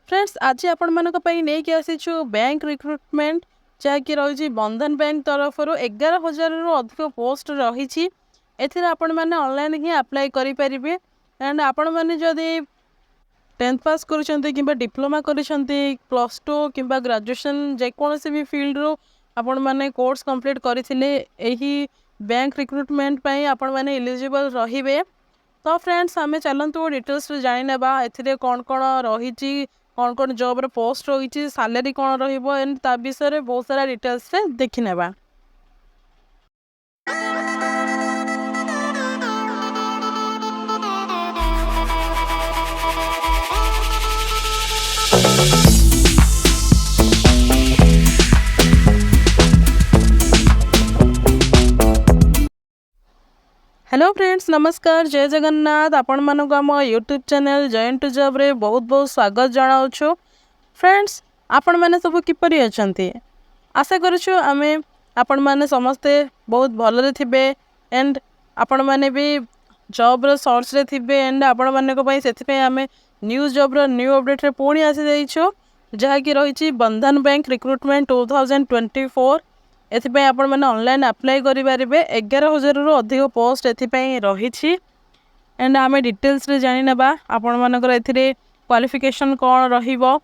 Friends आज आपण मानक पई नै कि आसीछु बैंक रिक्रुटमेंट जहाँकि रही बंधन बैंक तरफ 11,000 रु अधिक पोस्ट रही आपण मैंने ऑनलाइन ही अप्लाई करें एंड आपण मैंने जदि 10th पास कर डिप्लोमा कर प्लस टू कि ग्रेजुएशन जेकोसी भी फील्ड रो आपण मैंने कोर्स कंप्लीट करते बैंक रिक्रुटमेंट पाई आपण मैंने एलिजिबल रहिबे। तो फ्रेंड्स आम चलतु डिटेल्स जाने ए कौन कौन रही कौन कौन जॉब रे पोस्ट रही सैलरी कौन रहिबो एंड ता विषय बहुत सारा डिटेल्स रे देखि नेबा। हेलो फ्रेंड्स नमस्कार जय जगन्नाथ आपण मानक आम YouTube channel join to job रे बहुत बहुत स्वागत जनाऊँ। फ्रेंड्स आपण मैंने सब किपरि अछंती आशा करूँ आमे आपण मैंने समस्ते बहुत भलरे थिबे एंड आपण मैंने भी जॉब रो सर्च रे थिबे एंड आपण मानक पई सेति पई आमे न्यू जॉब रो न्यू अपडेट रे पुणी आसी जाइछो जहा कि रही बंधन बैंक रिक्रुटमेंट 2024 एथिपाई आपण मैंने ऑनलाइन अप्लाई करि पारिबे 11,000 रु अधिक पोस्ट एथिपाई रही एंड आमे डिटेल्स रे जानि नेबा आपण मानकर एथिरे क्वालिफिकेशन कोन रहिबो।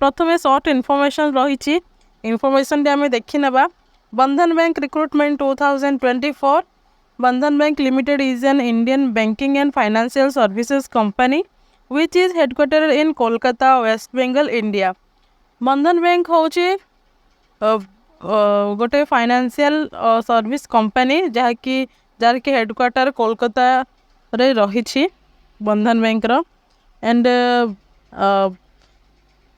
प्रथमे शॉर्ट इन्फॉर्मेशन रही इन्फॉर्मेशन टे आमे देखि नेबा। बंधन bank recruitment 2024 Bandhan bank limited is an Indian banking and financial services company which is headquarter in Kolkata West Bengal India. Bandhan bank होची गोटे फाइनेंशियल सर्विस कंपनी जहाँकि जार कि हेडक्वार्टर कोलकाता रे रही बंधन बैंक रो एंड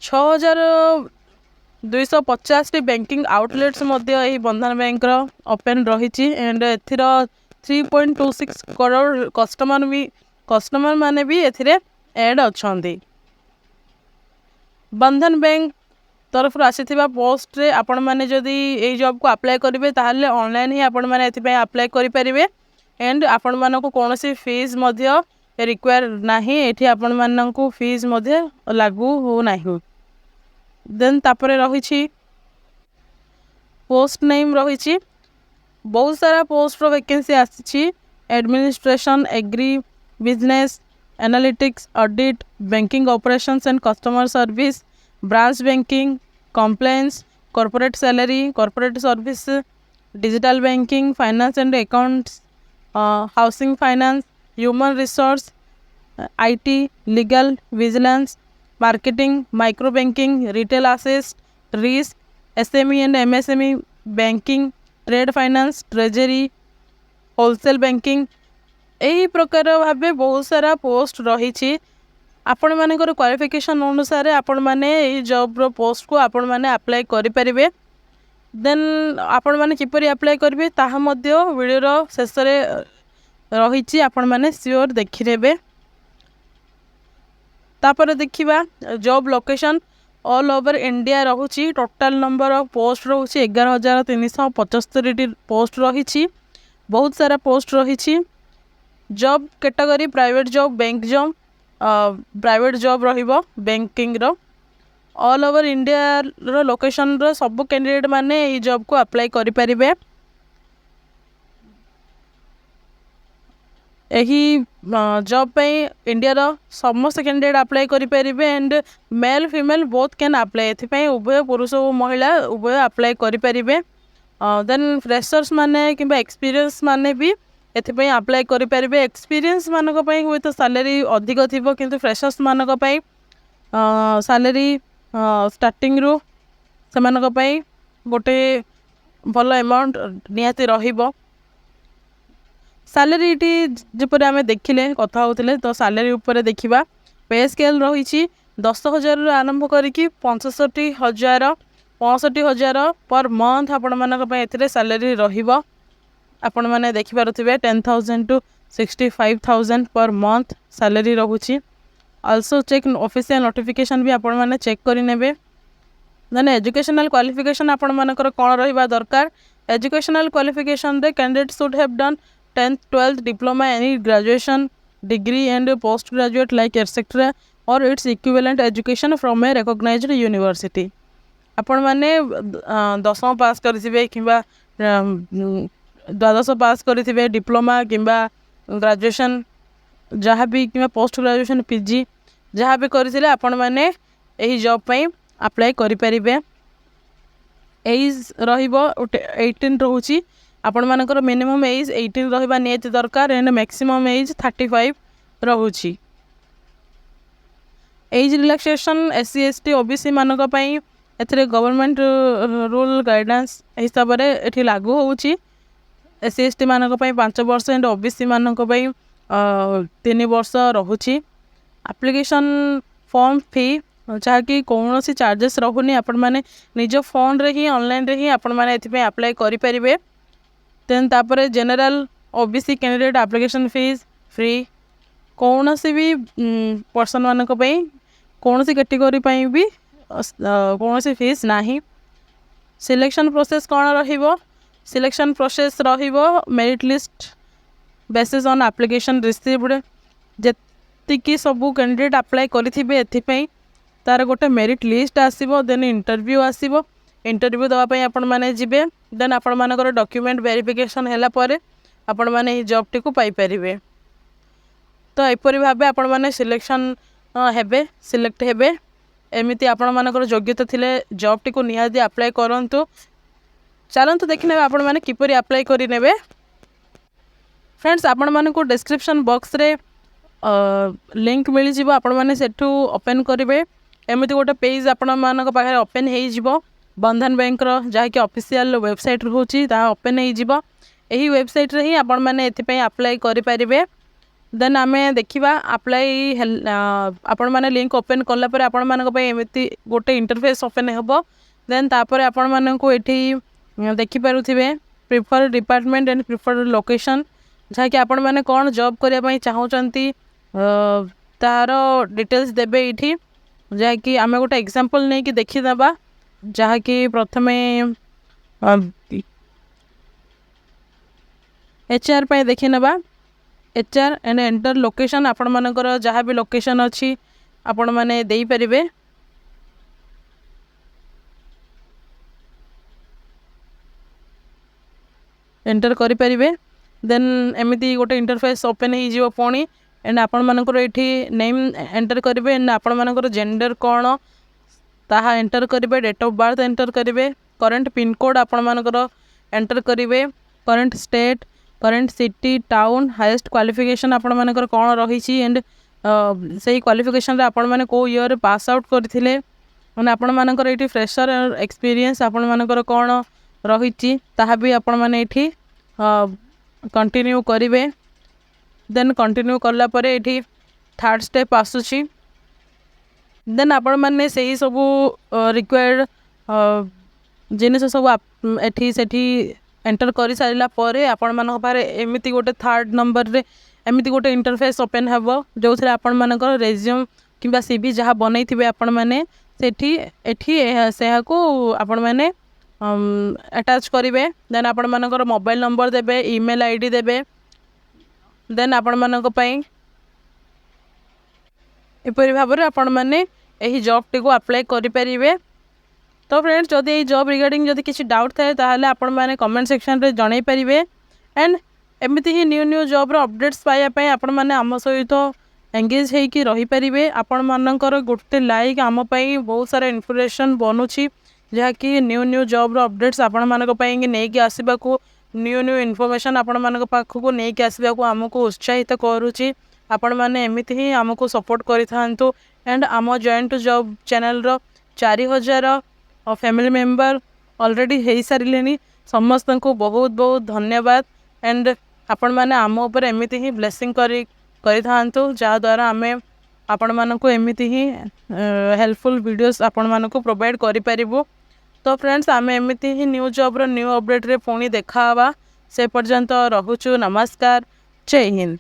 6,250 बैंकिंग आउटलेट्स मध्य बंधन बैंक रो ओपन रही एंड एथिर 3.26 करोड़ कस्टमर माने भी एथिरे ऐड अछंती। बंधन बैंक तरफ आसीथिबा पोस्ट रे आपण माने जदि ए जॉब को अप्लाई करिवे ताहले ऑनलाइन ही आपण माने एथि पय अप्लाई करि परिवे एंड आपण मानको कोनोसी फीस मध्य रिक्वायर नाही एठी आपण मानको फीस मध्य लागू हो नाही। देन तापरे रही पोस्ट नेम रही बहुत सारा पोस्ट रो वैकेंसी आसी administration agri business analytics audit banking operations and customer service branch banking compliance corporate salary corporate service digital banking finance and accounts housing finance human resource IT legal vigilance marketing micro banking retail assist risk SME and MSME banking trade finance treasury wholesale banking यही प्रकार भाव बहुत सारा post रही आपण मानकर qualification अनुसार आपण माने जॉब रो पोस्ट को आपण माने अप्लाई करि परिबे। देन आपण माने किपरि अप्लाई करिवे ताहा मध्य वीडियो रो शेष रे रही आपण माने श्योर देखि नेबे। तापर देखिबा job location all over India रहुची टोटल नंबर ऑफ पोस्ट रहुची 11,375 पोस्ट रही बहुत सारा पोस्ट रही। Job category private job bank job private job रहिबो बैंकिंग रो ऑल ओवर इंडिया रो लोकेशन रो सब कैंडिडेट माने ई जॉब को अप्लाई करि परिबे। एही जॉब पे इंडिया रो समस्त कैंडिडेट अप्लाई करि परिबे and male female both can apply एथि उभय पुरुष और महिला उभय अप्लाई करि परिबे। देन फ्रेशर्स माने किबा एक्सपीरियंस माने भी एथि अप्लाई करि परिबे। एक्सपीरियंस मानक पई हुए तो सैलरी अधिक थिबो किंतु फ्रेशर्स मानक पई सैलरी स्टार्टिंग रो से मानक पई गोटे भल अमाउंट नियाती रहिबो। सैलरी टी जपर आमे देखिले कथा होतिले तो सैलरी ऊपर देखिबा पे स्केल रही 10,000 रु आरंभ करिकी 65,000 पर मंथ आपण मानक पई एथिरे सैलरी रहिबो। आपण माने देखि पारुथिबे 10,000 टू 65,000 पर मंथ सैलरी रहुची। आल्सो चेक ऑफिशियल नोटिफिकेशन भी आपण माने चेक करि नेबे। देन एजुकेशनल क्वालिफिकेशन आपण मानकर कोन रहिबा दरकार। एजुकेशनल क्वालिफिकेशन रे candidate should have done 10th 12th diploma any graduation degree and post graduate like etcetera or its equivalent education from a recognized university. आपण मैंने 10वीं पास करेंगे कि द्वादश पास करेंगे डिप्लोमा कि ग्रेजुएशन जहाँ भी कि पोस्ट ग्रेजुएशन पीजी जहाँ भी करते आपण मैंने यही जॉब पे अप्लाई करें. एज र18 रोचे आपण मानकर मिनिमम एज 18 रहा निहाती दरकार एंड मैक्सिमम एज 35 रोचे. Age relaxation SC ST OBC मानक एथिरे गवर्नमेंट रूल गाइडेंस हिसाब से ये लागू होची. SC ST मानक 5 वर्ष एंड OBC मानक 3 वर्ष रोचे. एप्लिकेशन फॉर्म फी जहाँकि कौन सी चार्जेस रोनी आपण मैंने निज फोन रे ही ऑनलाइन रे ही आपण मैंने एथि अप्लाई करें. देन तापर general OBC candidate application fees free. कौन सी भी पर्सन मानक कौन सी कैटेगरी भी कौन सी फीस नहीं. सिलेक्शन प्रोसेस कौन रहिबो. सिलेक्शन प्रोसेस रहिबो merit list basis on application received. जेतिकी सबू कैंडिडेट अप्लाई करिथिबे एथिपई तार गोटे मेरिट लिस्ट आसीबो. देन इंटरव्यू आसीबो. इंटरव्यू दवाई आपण मैंने जीवे. देन आपण मानकर डॉक्यूमेंट वेरिफिकेशन हैला परे आपण मैंने ही जॉब टी को पाई परिबे. तो एपरी भाबे आपण मैंने सिलेक्शन हेबे सिलेक्ट हेबे. एमिति आपण मानकर योग्यता थिले जॉब टी को निहाती अप्लाई करंतु. चलंतु देखिने आपण मैंने किपरि अप्लाई करि नेबे. फ्रेंड्स आपण मानकु डिस्क्रिप्शन बॉक्स रे लिंक मिल जिवो. आपण माने सेठू ओपन करिवे. एमिति गोटे पेज आपण मानक पाखे ओपन हेई जिवो. बंधन बैंक रो जहाँकि ऑफिशियल वेबसाइट रोची ता ओपन हेई जिवो. एही वेबसाइट रे ही आपण माने एथि पई अप्लाई करि परिबे. देन आमे देखिबा अप्लाई आपण माने लिंक ओपन करला पर आपण मानक पई एमिति गोटे इंटरफेस ओपन हेबो. देन तापर आपण मानकु एठी देखि पारुथिबे prefer department and prefer location जहाँकि आपण माने कौन जॉब करिया पई चाहउचंती तार डिटेल्स देबे. इठी जहाँकि आमे गोटे एग्जांपल नै कि देखि दबा. जहाँकि प्रथमे HR पे देखि नबा. HR एंड एंटर लोकेशन आपण मानकर जहाँ भी लोकेशन अच्छी आपण माने देई परिबे. एंटर करि परिबे. देन एमिति गोटे इंटरफेस ओपन हो जिवो पुणी. एंड आपण मानकर एठी नेम एंटर करेंगे. एंड आपण मानकर जेंडर कौन ताहा एंटर करेंगे. डेट ऑफ बर्थ एंटर करेंगे. करंट पिन कोड आपण मानकर एंटर करेंगे. Current state current city town highest qualification आपण मानकर कौन रही. एंड से क्वालिफिकेशन आपण माने को ईयर पास आउट करथिले. माने आपण मानकर एठी फ्रेशर एक्सपीरियंस आपण मानकर कौन रही ताहा भी आपण माने एठी कंटिन्यू करेंगे. देन कंटिन्यू करला परे एठी थर्ड स्टेप आसुची. देन आपण माने सही सबू रिक्वायर्ड जिनिस सब एठी सेठी एंटर कर सारा परे आपण मानक पारे एमिति गोटे थर्ड नंबर रे एमिति गोटे इंटरफेस ओपन हेबो. जो थे आपण मानकर रेज्यूम किंबा CV जहाँ बनई थिबे आपण माने सेठी एठी सेहा को आपण माने अटैच करेंगे. देन आपण मानकर मोबाइल नंबर देबे. ईमेल ID देबे. देन आपण मानक पई एपरि भाव में आपण मैंने यही जॉब टी को अप्लाई करें. तो फ्रेंड्स जदि ये जॉब रिगार्डिंग जदि किसी डाउट थाए ताहले आपण मैंने कमेंट सेक्शन रे जणाई पारिबे. एंड एमती ही न्यू जॉब रो अपडेट्स पाइबा आपण मैंने आम सहित एंगेज होइकी रही पारिबे. आपण मानकर गोटे लाइक आम पई बहुत सारा इन्फॉर्मेशन बनुची जहाँकि न्यू जॉब रो अपडेट्स आपण मानक पई नेकी आसीबा को न्यू इन्फॉर्मेशन आपण मानक पाखको नेकी आसीबा को आमको उत्साहित करूची. आपण माने एमिति ही आमको सपोर्ट करिथांतु. एंड आम जॉइन टू जॉब चैनल रो 4000 फैमिली मेंबर ऑलरेडी हो सारे. समस्त को बहुत बहुत धन्यवाद. एंड आपण माने आम ऊपर एमिति ही ब्लेसिंग करिथांतु जहाँद्वारा आमे आपण मानको एमिति ही हेल्पफुल वीडियोस आपण मानको प्रोवाइड करि परिबो. तो फ्रेंड्स आमे एमिति ही न्यू जॉब रो न्यू अपडेट रे पुणी देखा से पर्यंत रहुछु. नमस्कार. जय हिंद.